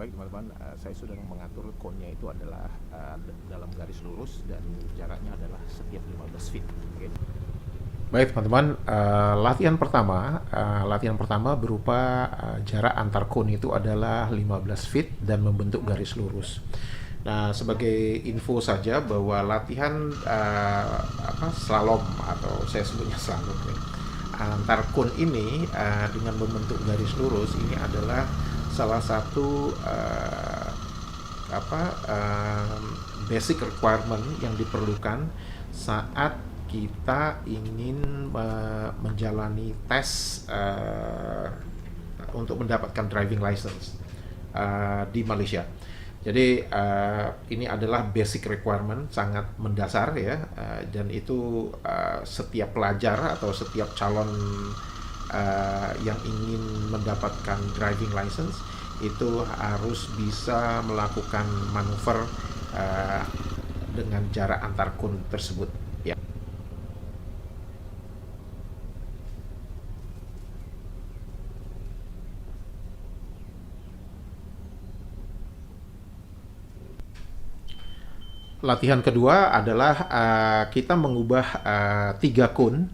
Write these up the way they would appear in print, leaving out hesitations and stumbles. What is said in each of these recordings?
baik teman-teman, saya sudah mengatur cone-nya itu adalah dalam garis lurus dan jaraknya adalah setiap 15 feet. Oke. Baik teman-teman, latihan pertama berupa jarak antar cone itu adalah 15 feet dan membentuk garis lurus. Nah, sebagai info saja bahwa latihan slalom atau saya sebutnya slalom ya, antar cone ini dengan membentuk garis lurus ini adalah salah satu basic requirement yang diperlukan saat kita ingin menjalani tes untuk mendapatkan driving license di Malaysia. Jadi ini adalah basic requirement, sangat mendasar ya, dan itu setiap pelajar atau setiap calon yang ingin mendapatkan driving license itu harus bisa melakukan manuver dengan jarak antar cone tersebut ya. Latihan kedua adalah kita mengubah 3 cone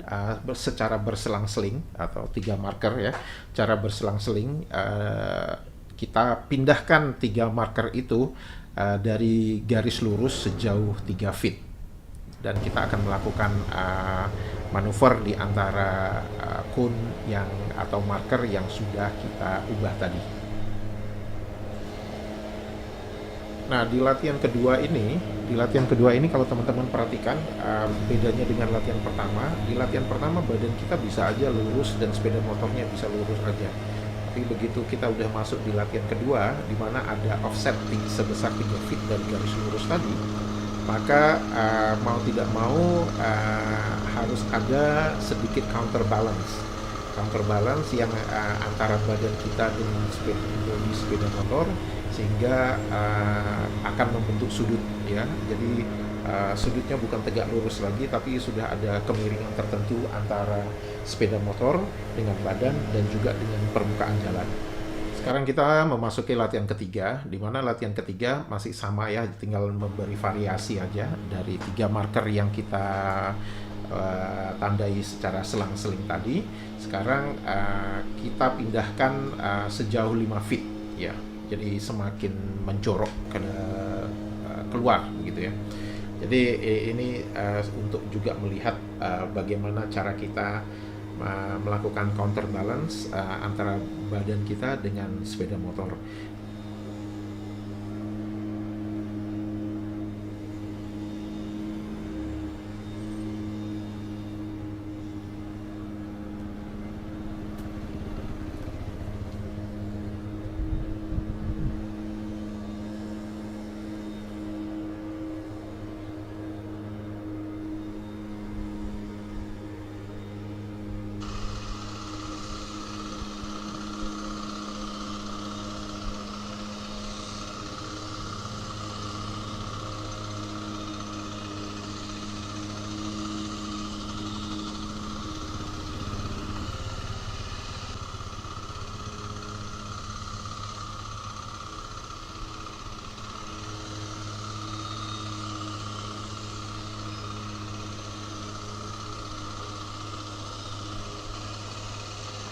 secara berselang-seling atau 3 marker ya, cara berselang-seling. Kita pindahkan 3 marker itu dari garis lurus sejauh 3 feet dan kita akan melakukan manuver di antara cone yang atau marker yang sudah kita ubah tadi. Nah, di latihan kedua ini kalau teman-teman perhatikan bedanya dengan latihan pertama. Di latihan pertama badan kita bisa aja lurus dan sepeda motornya bisa lurus aja. Tapi begitu kita udah masuk di latihan kedua, di mana ada offset sebesar 3 feet dari garis lurus tadi, maka mau tidak mau harus ada sedikit counterbalance yang antara badan kita dengan sepeda motor, sehingga akan membentuk sudut ya. Jadi sudutnya bukan tegak lurus lagi, tapi sudah ada kemiringan tertentu antara sepeda motor dengan badan dan juga dengan permukaan jalan. Sekarang kita memasuki latihan ketiga, di mana latihan ketiga masih sama ya, tinggal memberi variasi aja dari 3 marker yang kita tandai secara selang-seling tadi. Sekarang kita pindahkan sejauh 5 feet ya. Jadi semakin mencorok keluar gitu ya. Jadi ini untuk juga melihat bagaimana cara kita melakukan counterbalance antara badan kita dengan sepeda motor.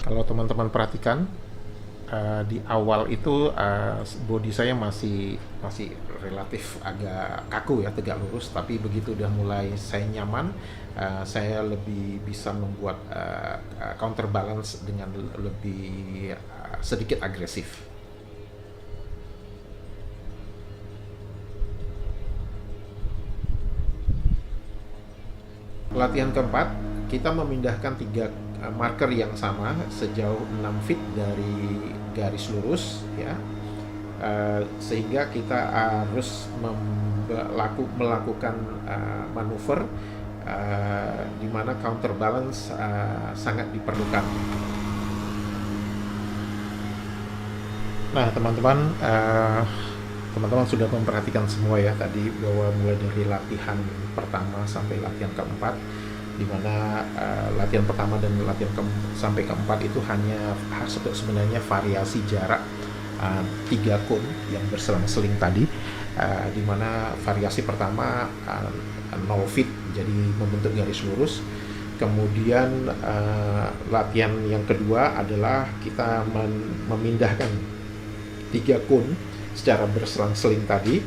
Kalau teman-teman perhatikan di awal itu body saya masih relatif agak kaku ya, tegak lurus. Tapi begitu udah mulai saya nyaman, saya lebih bisa membuat counterbalance dengan lebih sedikit agresif. Latihan keempat, kita memindahkan 3 marker yang sama sejauh 6 feet dari garis lurus ya, sehingga kita harus melakukan manuver di mana counterbalance sangat diperlukan. Nah teman-teman sudah memperhatikan semua ya tadi, bahwa mulai dari latihan pertama sampai latihan keempat, di mana latihan pertama dan latihan sampai keempat itu hanya sebenarnya variasi jarak tiga kun yang berselang-seling tadi, di mana variasi pertama 0 feet, jadi membentuk garis lurus. Kemudian latihan yang kedua adalah kita memindahkan 3 kun secara berselang-seling tadi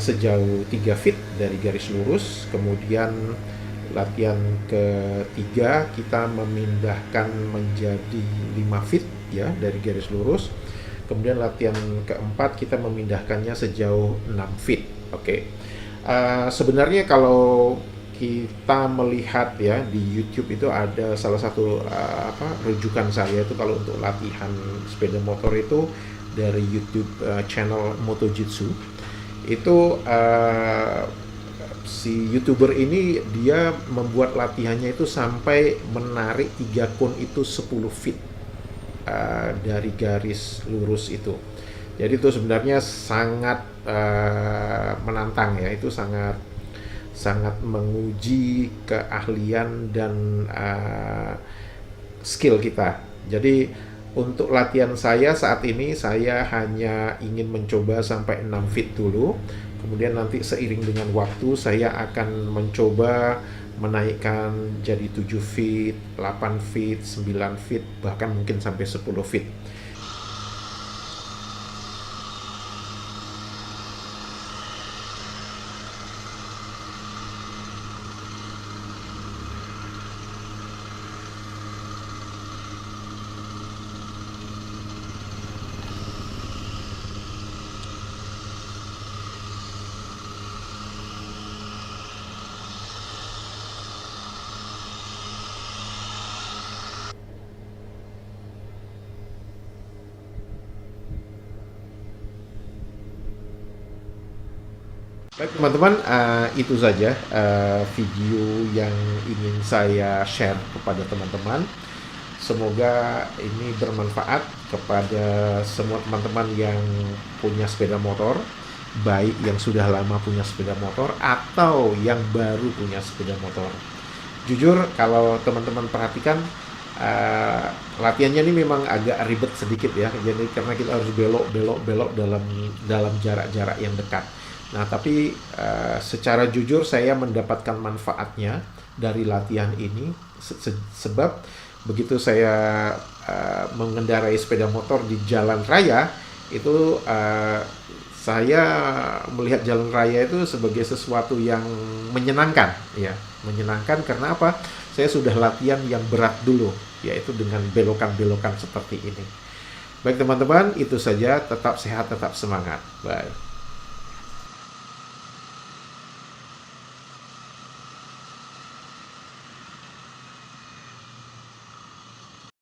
sejauh 3 feet dari garis lurus. Kemudian latihan ketiga kita memindahkan menjadi 5 feet ya dari garis lurus. Kemudian latihan keempat kita memindahkannya sejauh 6 feet. Oke. Sebenarnya kalau kita melihat ya di YouTube itu ada salah satu rujukan saya itu kalau untuk latihan sepeda motor itu dari YouTube channel Motojitsu. Itu si YouTuber ini dia membuat latihannya itu sampai menarik 3 kun itu 10 feet dari garis lurus itu. Jadi itu sebenarnya sangat menantang ya, itu sangat menguji keahlian dan skill kita. Jadi untuk latihan saya saat ini saya hanya ingin mencoba sampai 6 feet dulu. Kemudian nanti seiring dengan waktu saya akan mencoba menaikkan jadi 7 feet, 8 feet, 9 feet, bahkan mungkin sampai 10 feet. Baik teman-teman, itu saja video yang ingin saya share kepada teman-teman. Semoga ini bermanfaat kepada semua teman-teman yang punya sepeda motor, baik yang sudah lama punya sepeda motor atau yang baru punya sepeda motor. Jujur kalau teman-teman perhatikan, latihannya ini memang agak ribet sedikit ya, jadi karena kita harus belok dalam jarak-jarak yang dekat. Nah, tapi secara jujur saya mendapatkan manfaatnya dari latihan ini sebab begitu saya mengendarai sepeda motor di jalan raya itu saya melihat jalan raya itu sebagai sesuatu yang menyenangkan ya, menyenangkan karena apa? Saya sudah latihan yang berat dulu, yaitu dengan belokan-belokan seperti ini. Baik teman-teman, itu saja. Tetap sehat, tetap semangat. Bye.